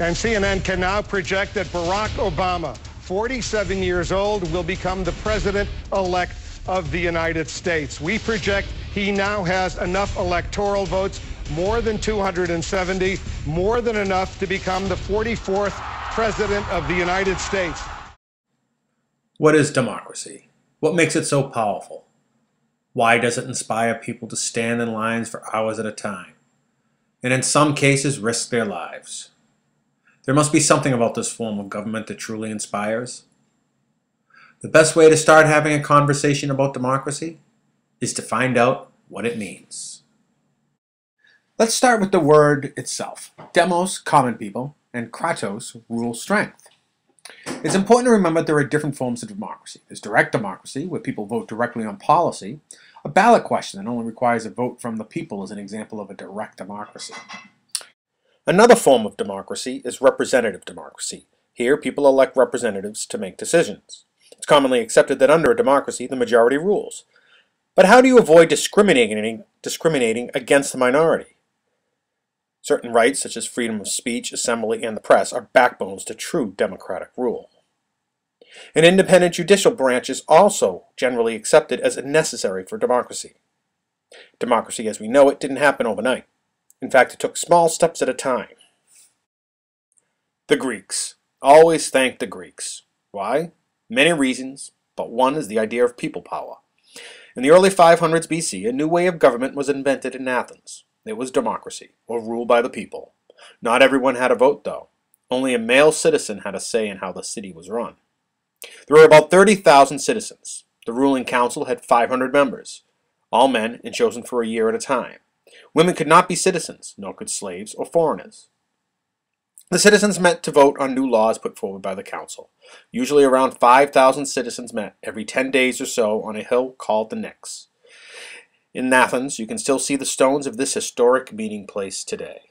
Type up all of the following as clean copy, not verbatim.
And CNN can now project that Barack Obama, 47 years old, will become the president-elect of the United States. We project he now has enough electoral votes, more than 270, more than enough to become the 44th president of the United States. What is democracy? What makes it so powerful? Why does it inspire people to stand in lines for hours at a time, and in some cases risk their lives? There must be something about this form of government that truly inspires. The best way to start having a conversation about democracy is to find out what it means. Let's start with the word itself. Demos, common people, and kratos, rule strength. It's important to remember there are different forms of democracy. There's direct democracy, where people vote directly on policy. A ballot question that only requires a vote from the people is an example of a direct democracy. Another form of democracy is representative democracy. Here, people elect representatives to make decisions. It's commonly accepted that under a democracy, the majority rules. But how do you avoid discriminating against the minority? Certain rights, such as freedom of speech, assembly, and the press, are backbones to true democratic rule. An independent judicial branch is also generally accepted as necessary for democracy. Democracy as we know it didn't happen overnight. In fact, it took small steps at a time. The Greeks. Always thank the Greeks. Why? Many reasons, but one is the idea of people power. In the early 500s BC, a new way of government was invented in Athens. It was democracy, or rule by the people. Not everyone had a vote, though. Only a male citizen had a say in how the city was run. There were about 30,000 citizens. The ruling council had 500 members, all men and chosen for a year at a time. Women could not be citizens, nor could slaves or foreigners. The citizens met to vote on new laws put forward by the council. Usually around 5,000 citizens met every 10 days or so on a hill called the Nix. In Athens, you can still see the stones of this historic meeting place today.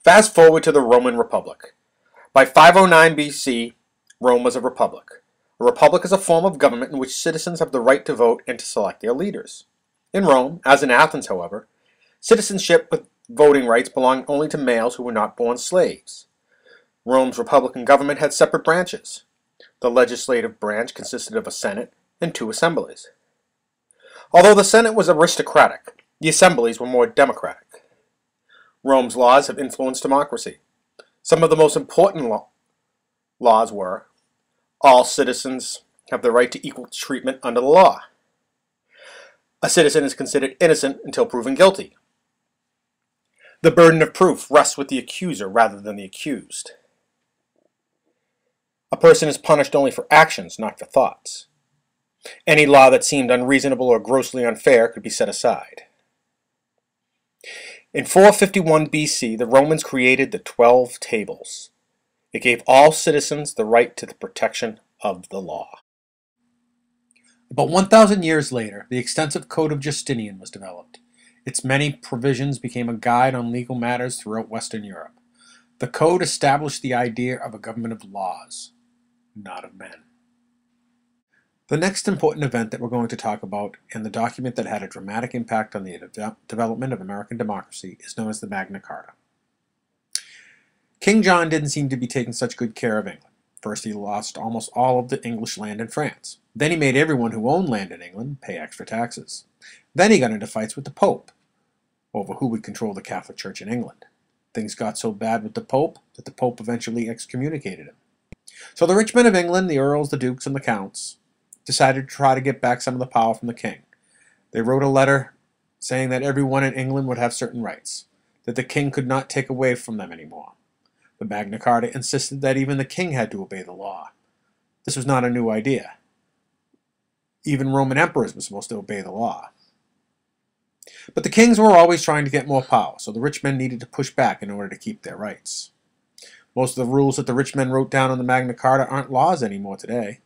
Fast forward to the Roman Republic. By 509 BC, Rome was a republic. A republic is a form of government in which citizens have the right to vote and to select their leaders. In Rome, as in Athens, however, citizenship with voting rights belonged only to males who were not born slaves. Rome's republican government had separate branches. The legislative branch consisted of a Senate and 2 assemblies. Although the Senate was aristocratic, the assemblies were more democratic. Rome's laws have influenced democracy. Some of the most important laws were: all citizens have the right to equal treatment under the law. A citizen is considered innocent until proven guilty. The burden of proof rests with the accuser rather than the accused. A person is punished only for actions, not for thoughts. Any law that seemed unreasonable or grossly unfair could be set aside. In 451 BC, the Romans created the 12 Tables. It gave all citizens the right to the protection of the law. About 1,000 years later, the extensive Code of Justinian was developed. Its many provisions became a guide on legal matters throughout Western Europe. The Code established the idea of a government of laws, not of men. The next important event that we're going to talk about, and the document that had a dramatic impact on the development of American democracy, is known as the Magna Carta. King John didn't seem to be taking such good care of England. First, he lost almost all of the English land in France. Then he made everyone who owned land in England pay extra taxes. Then he got into fights with the Pope over who would control the Catholic Church in England. Things got so bad with the Pope that the Pope eventually excommunicated him. So the rich men of England, the earls, the dukes, and the counts, decided to try to get back some of the power from the king. They wrote a letter saying that everyone in England would have certain rights, that the king could not take away from them anymore. The Magna Carta insisted that even the king had to obey the law. This was not a new idea. Even Roman emperors were supposed to obey the law. But the kings were always trying to get more power, so the rich men needed to push back in order to keep their rights. Most of the rules that the rich men wrote down in the Magna Carta aren't laws anymore today.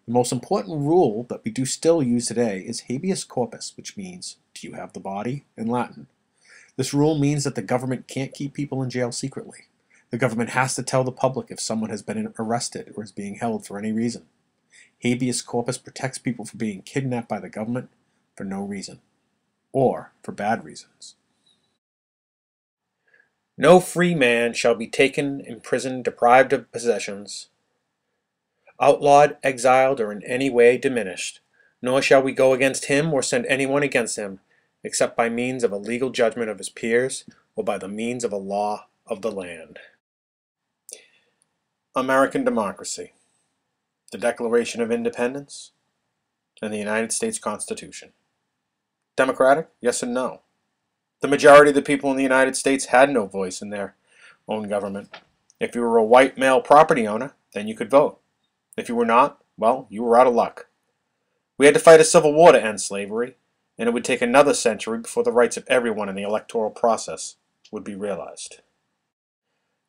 The most important rule that we do still use today is habeas corpus, which means, do you have the body, in Latin. This rule means that the government can't keep people in jail secretly. The government has to tell the public if someone has been arrested or is being held for any reason. Habeas corpus protects people from being kidnapped by the government for no reason, or for bad reasons. No free man shall be taken, imprisoned, deprived of possessions, outlawed, exiled, or in any way diminished, nor shall we go against him or send anyone against him, except by means of a legal judgment of his peers, or by the means of a law of the land. American democracy, the Declaration of Independence, and the United States Constitution. Democratic? Yes and no. The majority of the people in the United States had no voice in their own government. If you were a white male property owner, then you could vote. If you were not, well, you were out of luck. We had to fight a civil war to end slavery, and it would take another century before the rights of everyone in the electoral process would be realized.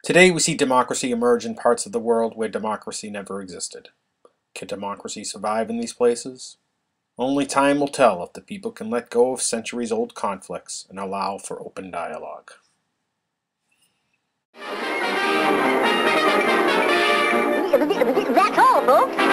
Today we see democracy emerge in parts of the world where democracy never existed. Can democracy survive in these places? Only time will tell if the people can let go of centuries-old conflicts and allow for open dialogue. That's all, folks.